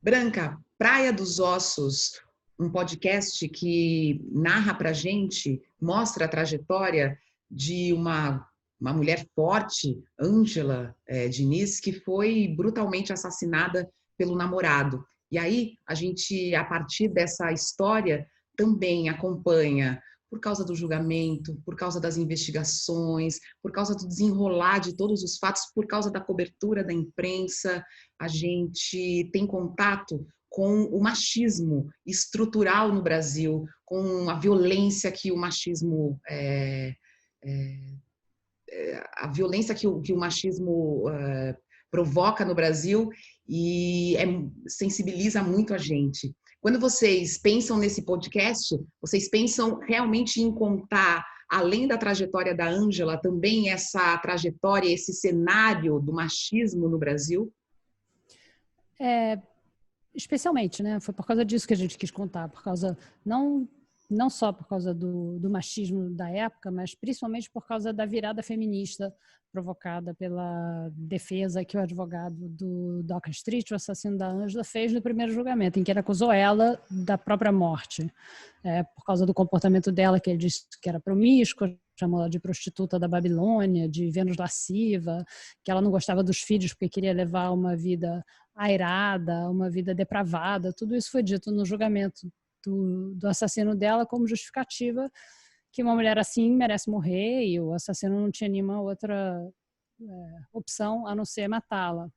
Branca, Praia dos Ossos, um podcast que narra pra gente, mostra a trajetória de uma mulher forte, Ângela Diniz, que foi brutalmente assassinada pelo namorado. E aí, a gente, a partir dessa história, também acompanha, por causa do julgamento, por causa das investigações, por causa do desenrolar de todos os fatos, por causa da cobertura da imprensa, a gente tem contato com o machismo estrutural no Brasil, com a violência que o machismo a violência que o machismo provoca no Brasil e sensibiliza muito a gente. Quando vocês pensam nesse podcast, vocês pensam realmente em contar, além da trajetória da Ângela, também essa trajetória, esse cenário do machismo no Brasil? Especialmente, né? Foi por causa disso que a gente quis contar, por causa não só por causa do machismo da época, mas principalmente por causa da virada feminista provocada pela defesa que o advogado do Doca Street, o assassino da Ângela, fez no primeiro julgamento, em que ele acusou ela da própria morte, por causa do comportamento dela, que ele disse que era promíscua, chamou ela de prostituta da Babilônia, de Vênus lasciva, que ela não gostava dos filhos porque queria levar uma vida airada, uma vida depravada. Tudo isso foi dito no julgamento do assassino dela como justificativa que uma mulher assim merece morrer e o assassino não tinha nenhuma outra opção a não ser matá-la.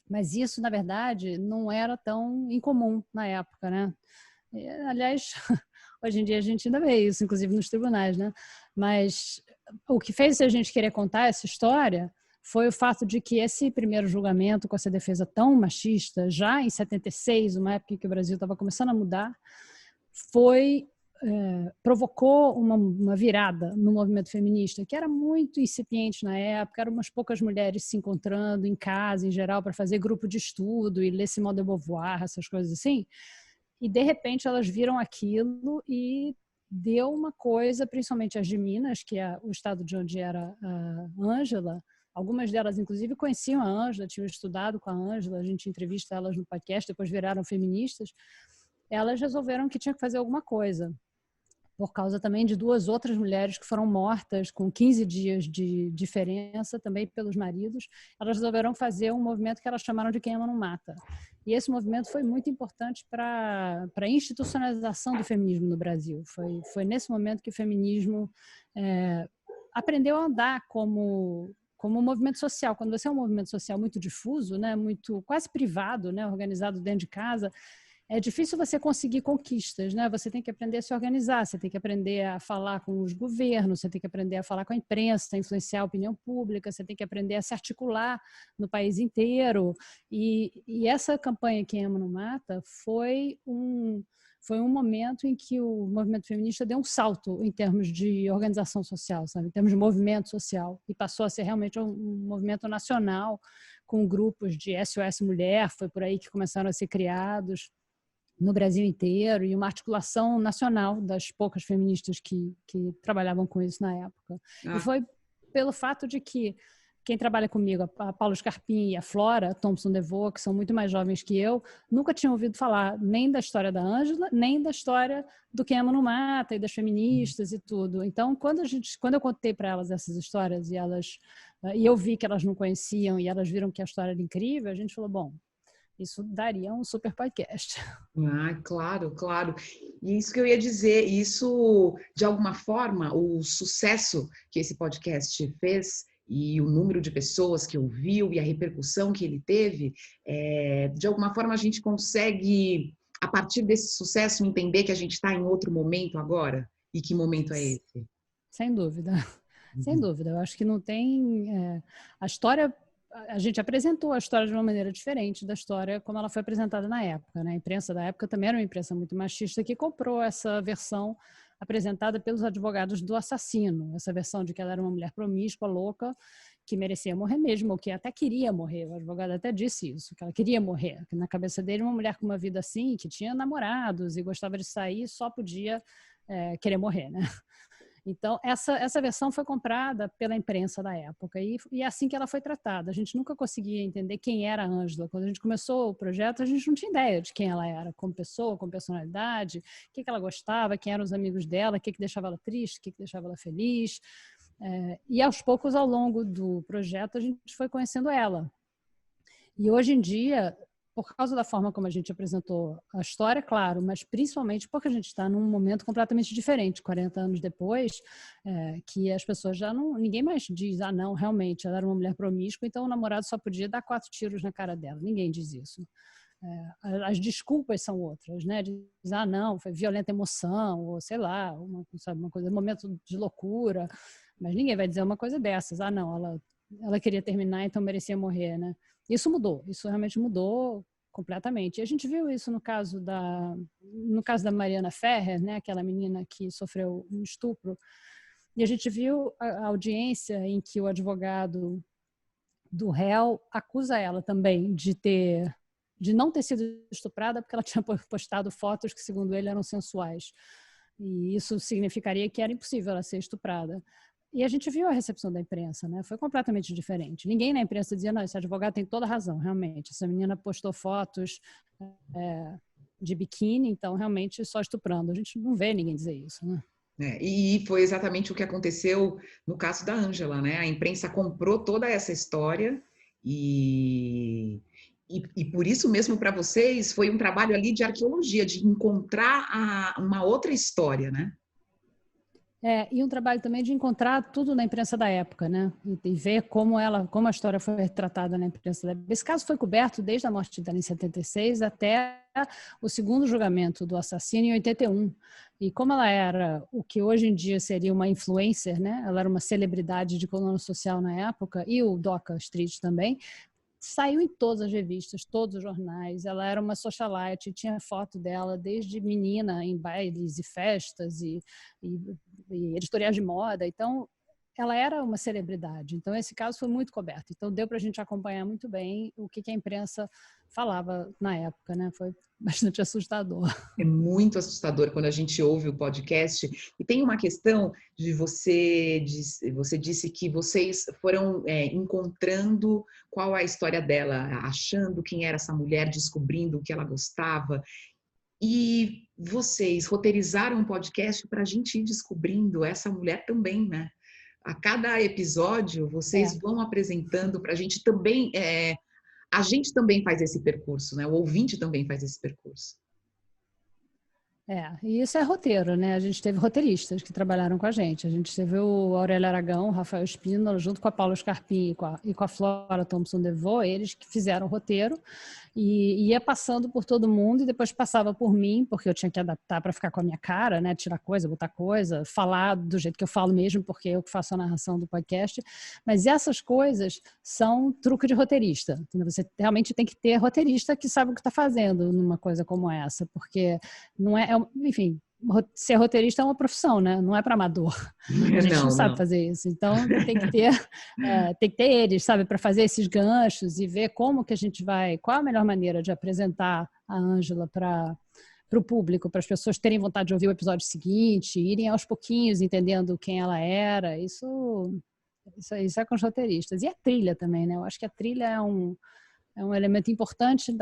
Mas isso, na verdade, não era tão incomum na época, né? Aliás, hoje em dia a gente ainda vê isso, inclusive nos tribunais, né? Mas o que fez a gente querer contar essa história foi o fato de que esse primeiro julgamento com essa defesa tão machista, já em 76, uma época em que o Brasil estava começando a mudar, provocou uma virada no movimento feminista, que era muito incipiente na época, eram umas poucas mulheres se encontrando em casa, em geral, para fazer grupo de estudo e ler Simone de Beauvoir, essas coisas assim, e de repente elas viram aquilo e deu uma coisa, principalmente as de Minas, que é o estado de onde era a Ângela. Algumas delas, inclusive, conheciam a Ângela, tinham estudado com a Ângela, a gente entrevista elas no podcast, depois viraram feministas. Elas resolveram que tinha que fazer alguma coisa, por causa também de duas outras mulheres que foram mortas com 15 dias de diferença, também pelos maridos. Elas resolveram fazer um movimento que elas chamaram de Quem Ama Não Mata. E esse movimento foi muito importante para a institucionalização do feminismo no Brasil. Foi nesse momento que o feminismo aprendeu a andar como um movimento social. Quando você é um movimento social muito difuso, né, muito quase privado, né, organizado dentro de casa, é difícil você conseguir conquistas, né? Você tem que aprender a se organizar, você tem que aprender a falar com os governos, você tem que aprender a falar com a imprensa, a influenciar a opinião pública, você tem que aprender a se articular no país inteiro. E essa campanha Quem Ama Não Mata foi um momento em que o movimento feminista deu um salto em termos de organização social, sabe? Em termos de movimento social, e passou a ser realmente um movimento nacional, com grupos de SOS Mulher, foi por aí que começaram a ser criados no Brasil inteiro, e uma articulação nacional das poucas feministas que trabalhavam com isso na época. E foi pelo fato de que quem trabalha comigo, a Paula Scarpim e a Flora Thompson DeVoe, que são muito mais jovens que eu, nunca tinham ouvido falar nem da história da Ângela, nem da história do Quem Ama Não Mata e das feministas e tudo. Então, quando eu contei para elas essas histórias e eu vi que elas não conheciam e elas viram que a história era incrível, a gente falou, bom, isso daria um super podcast. Claro, claro. E isso que eu ia dizer, isso, de alguma forma, o sucesso que esse podcast fez e o número de pessoas que ouviu e a repercussão que ele teve, de alguma forma a gente consegue, a partir desse sucesso, entender que a gente está em outro momento agora? E que momento é esse? Sem dúvida. Sem dúvida. Eu acho que não tem... a história... A gente apresentou a história de uma maneira diferente da história como ela foi apresentada na época, né? A imprensa da época também era uma imprensa muito machista que comprou essa versão apresentada pelos advogados do assassino, essa versão de que ela era uma mulher promíscua, louca, que merecia morrer mesmo, ou que até queria morrer. O advogado até disse isso, que ela queria morrer, que na cabeça dele uma mulher com uma vida assim, que tinha namorados e gostava de sair, só podia querer morrer, né? Então, essa versão foi comprada pela imprensa da época e é assim que ela foi tratada. A gente nunca conseguia entender quem era a Ângela. Quando a gente começou o projeto, a gente não tinha ideia de quem ela era, como pessoa, como personalidade, o que ela gostava, quem eram os amigos dela, o que deixava ela triste, o que deixava ela feliz. E aos poucos, ao longo do projeto, a gente foi conhecendo ela. E hoje em dia, por causa da forma como a gente apresentou a história, claro, mas principalmente porque a gente está num momento completamente diferente, 40 anos depois, que as pessoas já não... Ninguém mais diz, não, realmente, ela era uma mulher promíscua, então o namorado só podia dar 4 tiros na cara dela. Ninguém diz isso. As desculpas são outras, né? Diz, não, foi violenta emoção, ou sei lá, uma coisa, um momento de loucura, mas ninguém vai dizer uma coisa dessas. Não, ela queria terminar, então merecia morrer, né? Isso mudou, isso realmente mudou completamente. E a gente viu isso no caso da Mariana Ferrer, né, aquela menina que sofreu um estupro, e a gente viu a audiência em que o advogado do réu acusa ela também de não ter sido estuprada porque ela tinha postado fotos que, segundo ele, eram sensuais. E isso significaria que era impossível ela ser estuprada. E a gente viu a recepção da imprensa, né? Foi completamente diferente. Ninguém na imprensa dizia, não, esse advogado tem toda a razão, realmente. Essa menina postou fotos de biquíni, então realmente só estuprando. A gente não vê ninguém dizer isso, né? E foi exatamente o que aconteceu no caso da Ângela, né? A imprensa comprou toda essa história e por isso mesmo para vocês foi um trabalho ali de arqueologia, de encontrar uma outra história, né? E um trabalho também de encontrar tudo na imprensa da época, né? E ver como a história foi retratada na imprensa da época. Esse caso foi coberto desde a morte dela em 76 até o segundo julgamento do assassino em 81. E como ela era o que hoje em dia seria uma influencer, né? Ela era uma celebridade de coluna social na época, e o Doca Street também, saiu em todas as revistas, todos os jornais. Ela era uma socialite, tinha foto dela desde menina em bailes e festas e editoriais de moda. Então, ela era uma celebridade. Então, esse caso foi muito coberto. Então, deu para a gente acompanhar muito bem o que a imprensa falava na época, né? Foi bastante assustador. É muito assustador quando a gente ouve o podcast. E tem uma questão de você disse que vocês foram encontrando qual é a história dela, achando quem era essa mulher, descobrindo o que ela gostava. E vocês roteirizaram um podcast para a gente ir descobrindo essa mulher também, né? A cada episódio, vocês vão apresentando para a gente também. A gente também faz esse percurso, né? O ouvinte também faz esse percurso. E isso é roteiro, né? A gente teve roteiristas que trabalharam com a gente. A gente teve o Aurélio Aragão, o Rafael Espínola, junto com a Paula Scarpim e com a Flora Thompson-DeVoe, eles que fizeram o roteiro e ia passando por todo mundo e depois passava por mim, porque eu tinha que adaptar para ficar com a minha cara, né? Tirar coisa, botar coisa, falar do jeito que eu falo mesmo, porque eu que faço a narração do podcast. Mas essas coisas são truque de roteirista. Você realmente tem que ter roteirista que sabe o que está fazendo numa coisa como essa, porque não enfim, ser roteirista é uma profissão, né? Não é para amador. A gente não sabe fazer isso. Então, tem que ter eles, sabe, para fazer esses ganchos e ver como que a gente vai, qual a melhor maneira de apresentar a Ângela para o público, para as pessoas terem vontade de ouvir o episódio seguinte, irem aos pouquinhos entendendo quem ela era. Isso é com os roteiristas. E a trilha também, né? Eu acho que a trilha é um elemento importante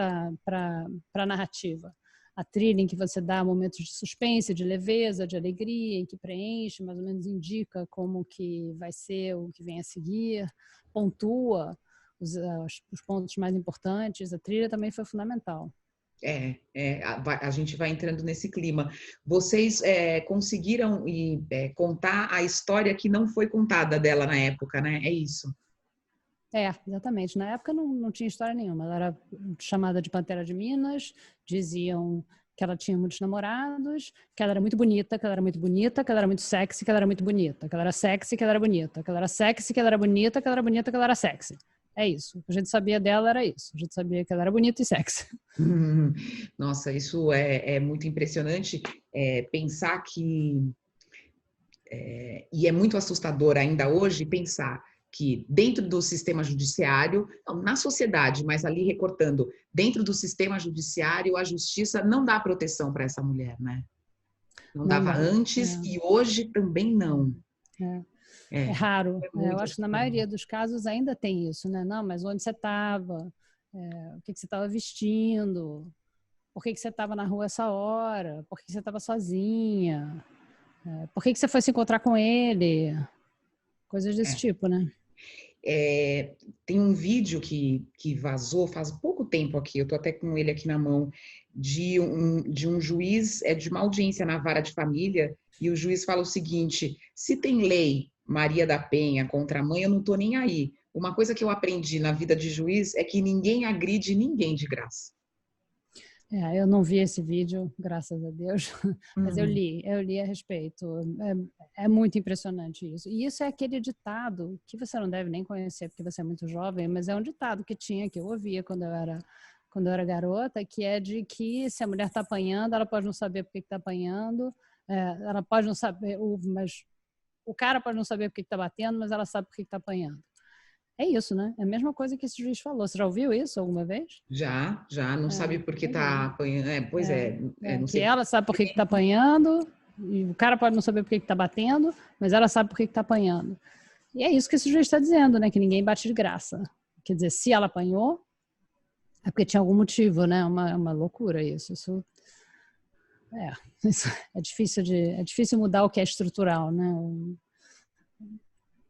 para a narrativa. A trilha em que você dá momentos de suspense, de leveza, de alegria, em que preenche, mais ou menos indica como que vai ser o que vem a seguir, pontua os pontos mais importantes. A trilha também foi fundamental. A gente vai entrando nesse clima. Vocês conseguiram contar a história que não foi contada dela na época, né? É isso? Exatamente. Na época não tinha história nenhuma. Ela era chamada de Pantera de Minas, diziam que ela tinha muitos namorados, que ela era muito bonita, que ela era muito bonita, que ela era muito sexy, que ela era muito bonita, que ela era sexy, que ela era bonita, que ela era sexy, que ela era bonita, que ela era bonita, que ela era sexy. É isso. O que a gente sabia dela era isso. A gente sabia que ela era bonita e sexy. Nossa, isso é muito impressionante pensar que... e é muito assustador ainda hoje pensar que dentro do sistema judiciário, não, na sociedade, mas ali recortando, dentro do sistema judiciário, a justiça não dá proteção para essa mulher, né? Não dava antes e hoje também não. É raro. Eu acho que na estranho. maioria dos casos ainda tem isso, né? Não, mas onde você estava? O que você estava vestindo? Por que você estava na rua essa hora? Por que você estava sozinha? Por que você foi se encontrar com ele? Coisas desse tipo, né? Tem um vídeo que vazou faz pouco tempo aqui, eu tô até com ele aqui na mão, de um juiz, de uma audiência na vara de família, e o juiz fala o seguinte: se tem lei Maria da Penha contra a mãe, eu não tô nem aí. Uma coisa que eu aprendi na vida de juiz é que ninguém agride ninguém de graça. Eu não vi esse vídeo, graças a Deus, mas eu Uhum. li a respeito. É muito impressionante isso. E isso é aquele ditado que você não deve nem conhecer porque você é muito jovem, mas é um ditado que eu ouvia quando eu era garota, que é de que se a mulher está apanhando, ela pode não saber por que está apanhando, ela pode não saber, mas o cara pode não saber por que está batendo, mas ela sabe por que está apanhando. É isso, né? É a mesma coisa que esse juiz falou. Você já ouviu isso alguma vez? Já, não sabe por que tá apanhando. Não Que sei. ela sabe por que está apanhando, e o cara pode não saber por que está batendo, mas ela sabe por que está apanhando. E é isso que esse juiz está dizendo, né? Que ninguém bate de graça. Quer dizer, se ela apanhou, é porque tinha algum motivo, né? Uma loucura isso. Isso é difícil mudar o que é estrutural, né? O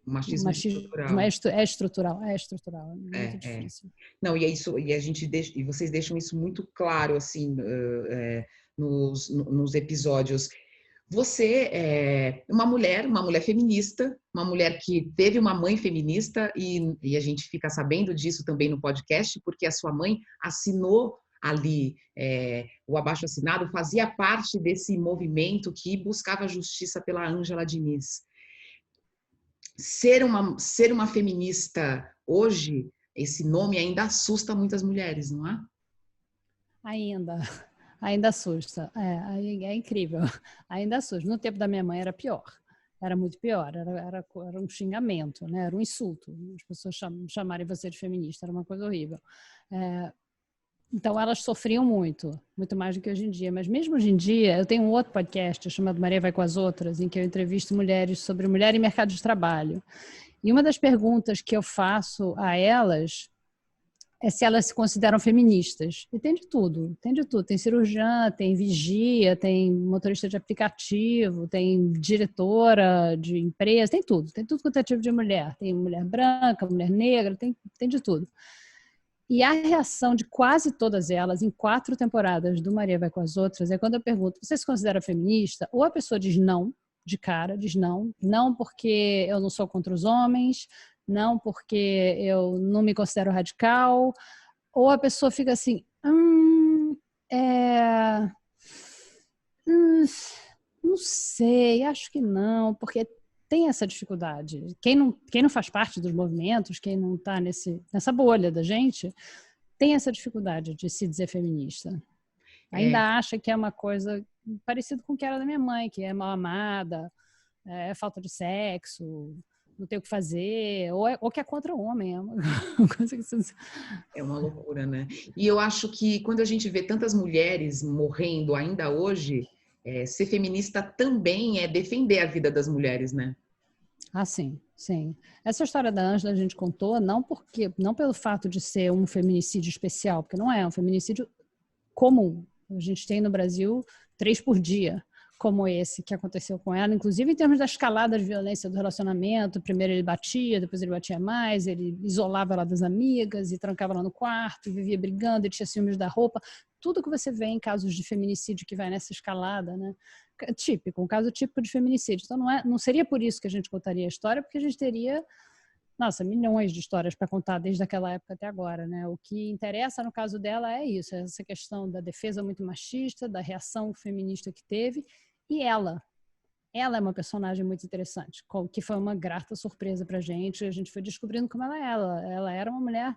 O machismo machismo estrutural. é estrutural, é muito difícil. Não, e é isso, e a gente deixa, e vocês deixam isso muito claro assim nos episódios. Você é uma mulher feminista, uma mulher que teve uma mãe feminista, e a gente fica sabendo disso também no podcast, porque a sua mãe assinou ali o abaixo-assinado, fazia parte desse movimento que buscava justiça pela Ângela Diniz. Ser uma feminista hoje, esse nome ainda assusta muitas mulheres, não é? Ainda assusta. É incrível. Ainda assusta. No tempo da minha mãe era pior. Era muito pior. Era um xingamento, né? Era um insulto. As pessoas chamarem você de feminista. Era uma coisa horrível. Então, elas sofriam muito, muito mais do que hoje em dia. Mas mesmo hoje em dia, eu tenho um outro podcast chamado Maria Vai com as Outras, em que eu entrevisto mulheres sobre mulher e mercado de trabalho. E uma das perguntas que eu faço a elas é se elas se consideram feministas. E tem de tudo, tem de tudo. Tem cirurgiã, tem vigia, tem motorista de aplicativo, tem diretora de empresa, tem tudo quanto é tipo de mulher. Tem mulher branca, mulher negra, tem de tudo. E a reação de quase todas elas, em 4 temporadas do Maria Vai com as Outras, é quando eu pergunto: você se considera feminista? Ou a pessoa diz não, de cara, diz não porque eu não sou contra os homens, não porque eu não me considero radical, ou a pessoa fica assim, é, não sei, acho que não, porque tem essa dificuldade. Quem não faz parte dos movimentos, quem não está nessa bolha da gente, tem essa dificuldade de se dizer feminista. Ainda acha que é uma coisa parecida com o que era da minha mãe, que é mal amada, é falta de sexo, não tem o que fazer, ou que é contra o homem. É uma coisa que você... É uma loucura, né? E eu acho que quando a gente vê tantas mulheres morrendo ainda hoje, ser feminista também é defender a vida das mulheres, né? Ah, sim, sim. Essa história da Ângela a gente contou não pelo fato de ser um feminicídio especial, porque não é um feminicídio comum. A gente tem no Brasil 3 por dia, como esse que aconteceu com ela, inclusive em termos da escalada de violência do relacionamento. Primeiro ele batia, depois ele batia mais, ele isolava ela das amigas e trancava ela no quarto, vivia brigando, ele tinha ciúmes da roupa. Tudo que você vê em casos de feminicídio que vai nessa escalada, né? Típico, um caso típico de feminicídio. Então não seria por isso que a gente contaria a história, porque a gente teria, nossa, milhões de histórias para contar desde aquela época até agora, né? O que interessa no caso dela é isso, essa questão da defesa muito machista, da reação feminista que teve, e ela é uma personagem muito interessante, que foi uma grata surpresa para a gente foi descobrindo como ela era uma mulher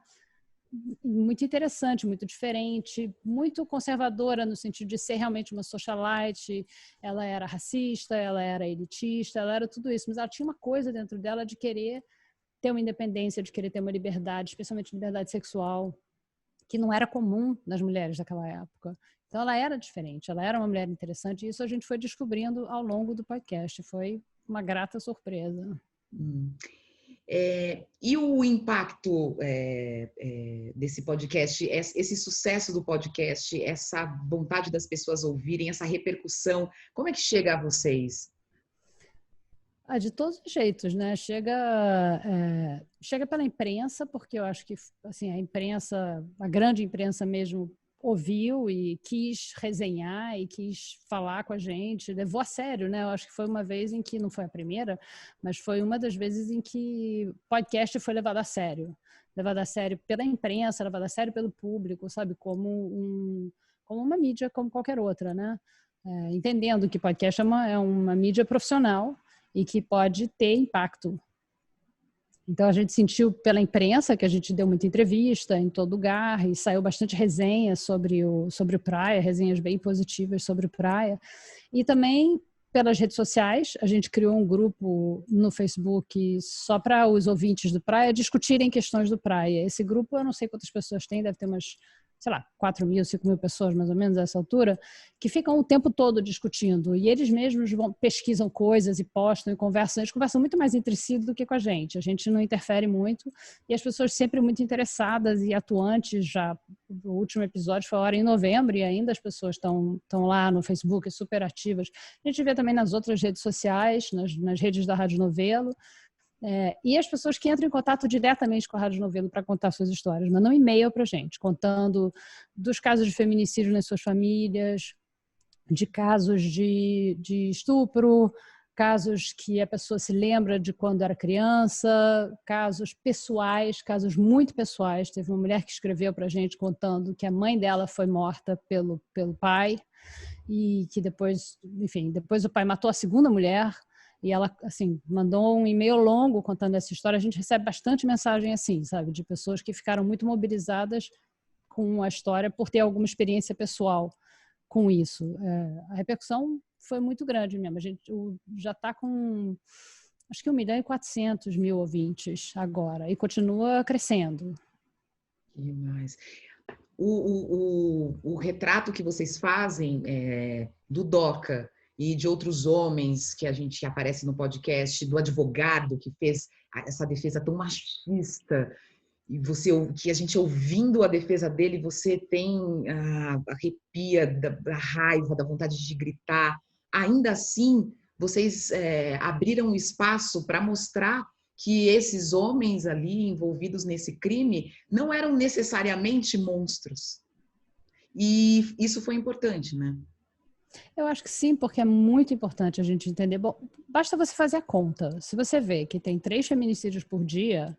muito interessante, muito diferente, muito conservadora no sentido de ser realmente uma socialite. Ela era racista, ela era elitista, ela era tudo isso, mas ela tinha uma coisa dentro dela de querer ter uma independência, de querer ter uma liberdade, especialmente liberdade sexual. que não era comum nas mulheres daquela época. Então, ela era diferente, ela era uma mulher interessante, e isso a gente foi descobrindo ao longo do podcast. Foi uma grata surpresa. E o impacto desse podcast, esse sucesso do podcast, essa vontade das pessoas ouvirem, essa repercussão, como é que chega a vocês? De todos os jeitos, né? Chega pela imprensa, porque eu acho que assim, a imprensa, a grande imprensa mesmo, ouviu e quis resenhar e quis falar com a gente, levou a sério, né? Eu acho que foi uma vez em que, não foi a primeira, mas foi uma das vezes em que podcast foi levado a sério pela imprensa, levado a sério pelo público, sabe? Como uma mídia como qualquer outra, né? Entendendo que podcast é uma mídia profissional e que pode ter impacto. Então, a gente sentiu pela imprensa, que a gente deu muita entrevista em todo lugar, e saiu bastante resenha sobre o Praia, resenhas bem positivas sobre o Praia. E também pelas redes sociais, a gente criou um grupo no Facebook só para os ouvintes do Praia discutirem questões do Praia. Esse grupo, eu não sei quantas pessoas tem, deve ter umas, 4.000, 5.000 pessoas, mais ou menos, a essa altura, que ficam o tempo todo discutindo. E eles mesmos pesquisam coisas e postam e conversam. Eles conversam muito mais entre si do que com a gente. A gente não interfere muito. E as pessoas sempre muito interessadas e atuantes. Já o último episódio foi agora em novembro e ainda as pessoas estão lá no Facebook, super ativas. A gente vê também nas outras redes sociais, nas redes da Rádio Novelo. E as pessoas que entram em contato diretamente com a Rádio Novelo para contar suas histórias, mandam e-mail para a gente, contando dos casos de feminicídio nas suas famílias, de casos de estupro, casos que a pessoa se lembra de quando era criança, casos pessoais, casos muito pessoais. Teve uma mulher que escreveu para a gente contando que a mãe dela foi morta pelo pai e que depois o pai matou a segunda mulher. E ela, assim, mandou um e-mail longo contando essa história. A gente recebe bastante mensagem assim, sabe? De pessoas que ficaram muito mobilizadas com a história por ter alguma experiência pessoal com isso. A repercussão foi muito grande mesmo. A gente já está com, acho que 1.400.000 ouvintes agora. E continua crescendo. Que demais. O retrato que vocês fazem do Doca e de outros homens que aparece no podcast, do advogado que fez essa defesa tão machista, e que a gente ouvindo a defesa dele, você tem arrepia da raiva, da vontade de gritar. Ainda assim, vocês abriram espaço para mostrar que esses homens ali envolvidos nesse crime não eram necessariamente monstros. E isso foi importante, né? Eu acho que sim, porque é muito importante a gente entender. Bom, basta você fazer a conta. Se você vê que tem 3 feminicídios por dia,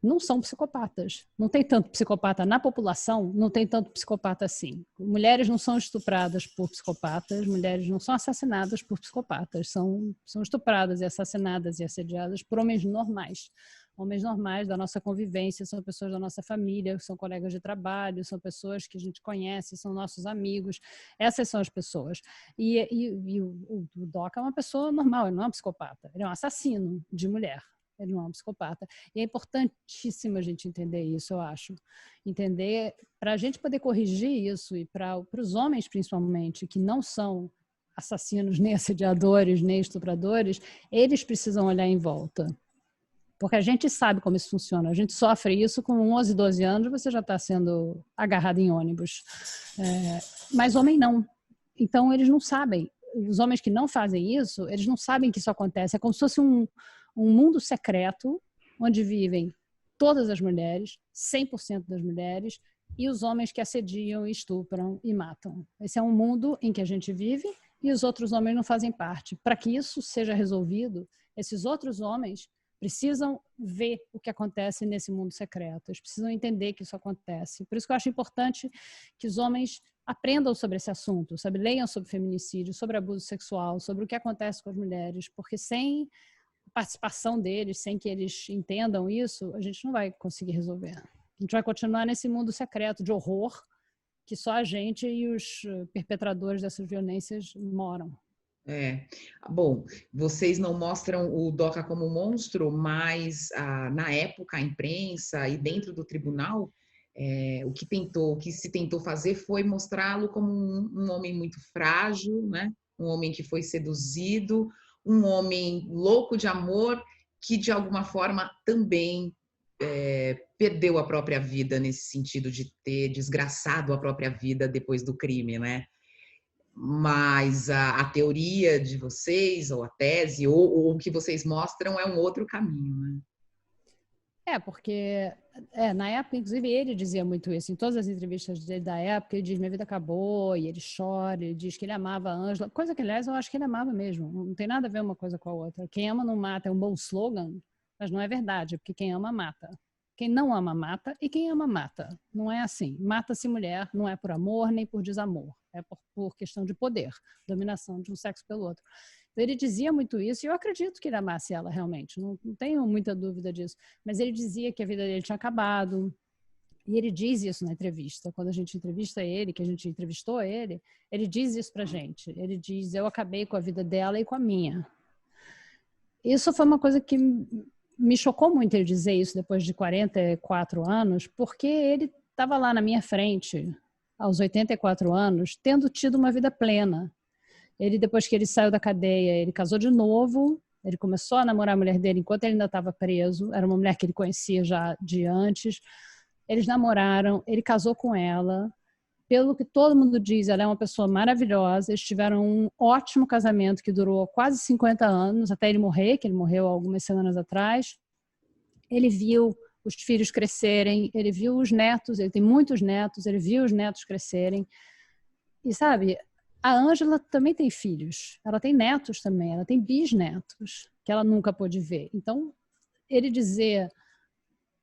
não são psicopatas. Não tem tanto psicopata na população, não tem tanto psicopata assim. Mulheres não são estupradas por psicopatas, mulheres não são assassinadas por psicopatas, são estupradas e assassinadas e assediadas por homens normais. Homens normais da nossa convivência, são pessoas da nossa família, são colegas de trabalho, são pessoas que a gente conhece, são nossos amigos. Essas são as pessoas. E o Doca é uma pessoa normal, ele não é um psicopata, ele é um assassino de mulher. Ele não é um psicopata. E é importantíssimo a gente entender isso, eu acho. Entender, para a gente poder corrigir isso, e para os homens, principalmente, que não são assassinos, nem assediadores, nem estupradores, eles precisam olhar em volta. Porque a gente sabe como isso funciona. A gente sofre isso com 11, 12 anos, você já está sendo agarrado em ônibus. Mas homem não. Então, eles não sabem. Os homens que não fazem isso, eles não sabem que isso acontece. É como se fosse um mundo secreto, onde vivem todas as mulheres, 100% das mulheres, e os homens que assediam, estupram e matam. Esse é um mundo em que a gente vive e os outros homens não fazem parte. Para que isso seja resolvido, esses outros homens precisam ver o que acontece nesse mundo secreto. Eles precisam entender que isso acontece. Por isso que eu acho importante que os homens aprendam sobre esse assunto, sabe? Leiam sobre feminicídio, sobre abuso sexual, sobre o que acontece com as mulheres, porque sem a participação deles, sem que eles entendam isso, a gente não vai conseguir resolver. A gente vai continuar nesse mundo secreto de horror que só a gente e os perpetradores dessas violências moram. Bom, vocês não mostram o Doca como monstro, mas na época a imprensa e dentro do tribunal o que se tentou fazer foi mostrá-lo como um homem muito frágil, né? Um homem que foi seduzido, um homem louco de amor, que de alguma forma também perdeu a própria vida nesse sentido de ter desgraçado a própria vida depois do crime, né? Mas a teoria de vocês, ou a tese, ou o que vocês mostram é um outro caminho, né? Porque na época, inclusive, ele dizia muito isso. Em todas as entrevistas dele da época, ele diz, minha vida acabou, e ele chora, ele diz que ele amava a Ângela, coisa que, aliás, eu acho que ele amava mesmo. Não tem nada a ver uma coisa com a outra. Quem ama não mata é um bom slogan, mas não é verdade, porque quem ama mata. Quem não ama mata, e quem ama mata. Não é assim. Mata-se mulher, não é por amor nem por desamor. É por questão de poder, dominação de um sexo pelo outro. Então, ele dizia muito isso, e eu acredito que ele amasse ela realmente, não tenho muita dúvida disso. Mas ele dizia que a vida dele tinha acabado, e ele diz isso na entrevista. Quando a gente entrevista ele, que a gente entrevistou ele diz isso pra gente. Ele diz, eu acabei com a vida dela e com a minha. Isso foi uma coisa que me chocou muito ele dizer isso depois de 44 anos, porque ele estava lá na minha frente, aos 84 anos, tendo tido uma vida plena. Ele, depois que ele saiu da cadeia, ele casou de novo, ele começou a namorar a mulher dele enquanto ele ainda estava preso, era uma mulher que ele conhecia já de antes. Eles namoraram, ele casou com ela. Pelo que todo mundo diz, ela é uma pessoa maravilhosa. Eles tiveram um ótimo casamento que durou quase 50 anos, até ele morrer, que ele morreu algumas semanas atrás. Ele viu os filhos crescerem, ele viu os netos, ele tem muitos netos, ele viu os netos crescerem. E sabe, a Ângela também tem filhos, ela tem netos também, ela tem bisnetos, que ela nunca pôde ver. Então, ele dizer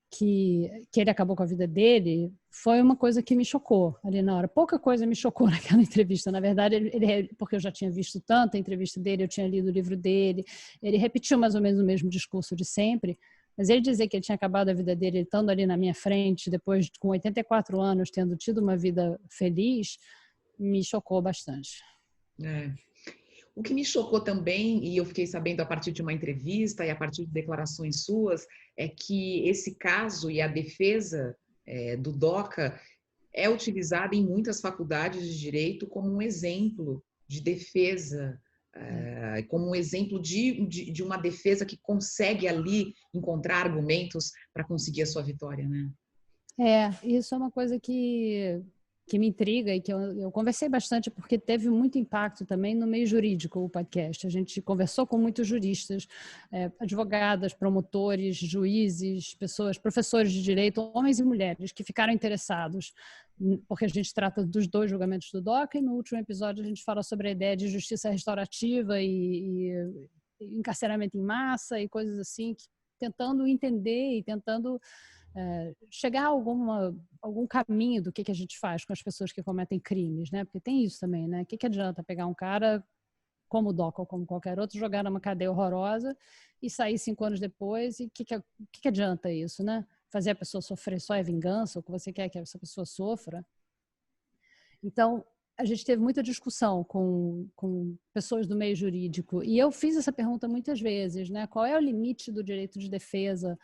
que ele acabou com a vida dele foi uma coisa que me chocou ali na hora. Pouca coisa me chocou naquela entrevista. Na verdade, porque eu já tinha visto tanta entrevista dele, eu tinha lido o livro dele, ele repetiu mais ou menos o mesmo discurso de sempre, mas ele dizer que ele tinha acabado a vida dele estando ali na minha frente, depois com 84 anos, tendo tido uma vida feliz, me chocou bastante. O que me chocou também, e eu fiquei sabendo a partir de uma entrevista e a partir de declarações suas, é que esse caso e a defesa do DOCA é utilizada em muitas faculdades de direito como um exemplo de defesa, como um exemplo de uma defesa que consegue ali encontrar argumentos para conseguir a sua vitória, né? Isso é uma coisa que me intriga e que eu conversei bastante porque teve muito impacto também no meio jurídico o podcast. A gente conversou com muitos juristas, advogadas, promotores, juízes, professores de direito, homens e mulheres que ficaram interessados, porque a gente trata dos 2 julgamentos do DOCA e no último episódio a gente fala sobre a ideia de justiça restaurativa e encarceramento em massa e coisas assim, tentando entender e tentando chegar a algum caminho do que a gente faz com as pessoas que cometem crimes, né? Porque tem isso também, né? O que adianta pegar um cara como o DOCA ou como qualquer outro, jogar numa cadeia horrorosa e sair 5 anos depois, e que adianta isso, né? Fazer a pessoa sofrer só é vingança, ou que você quer que essa pessoa sofra. Então, a gente teve muita discussão com pessoas do meio jurídico, e eu fiz essa pergunta muitas vezes, né? Qual é o limite do direito de defesa?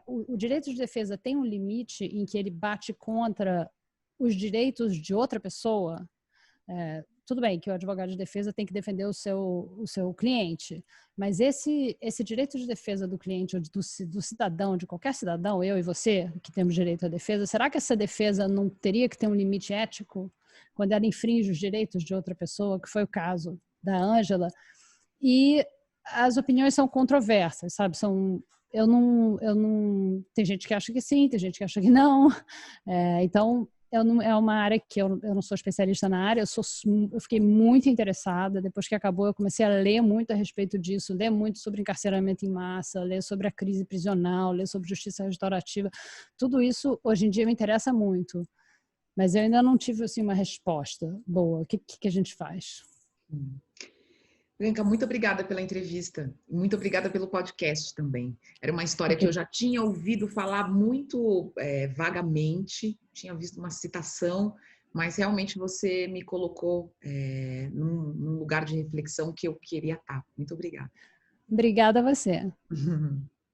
O direito de defesa tem um limite em que ele bate contra os direitos de outra pessoa? Tudo bem que o advogado de defesa tem que defender o seu cliente, mas esse direito de defesa do cliente ou do cidadão, de qualquer cidadão, eu e você, que temos direito à defesa, será que essa defesa não teria que ter um limite ético quando ela infringe os direitos de outra pessoa, que foi o caso da Ângela? E as opiniões são controversas, sabe? Eu não, tem gente que acha que sim, tem gente que acha que não. Então, é uma área que eu não sou especialista na área, eu fiquei muito interessada. Depois que acabou, eu comecei a ler muito a respeito disso, ler muito sobre encarceramento em massa, ler sobre a crise prisional, ler sobre justiça restaurativa. Tudo isso, hoje em dia, me interessa muito. Mas eu ainda não tive assim, uma resposta boa. O que a gente faz? Bianca, muito obrigada pela entrevista. Muito obrigada pelo podcast também. Era uma história que eu já tinha ouvido falar muito vagamente, tinha visto uma citação, mas realmente você me colocou num lugar de reflexão que eu queria estar. Muito obrigada. Obrigada a você.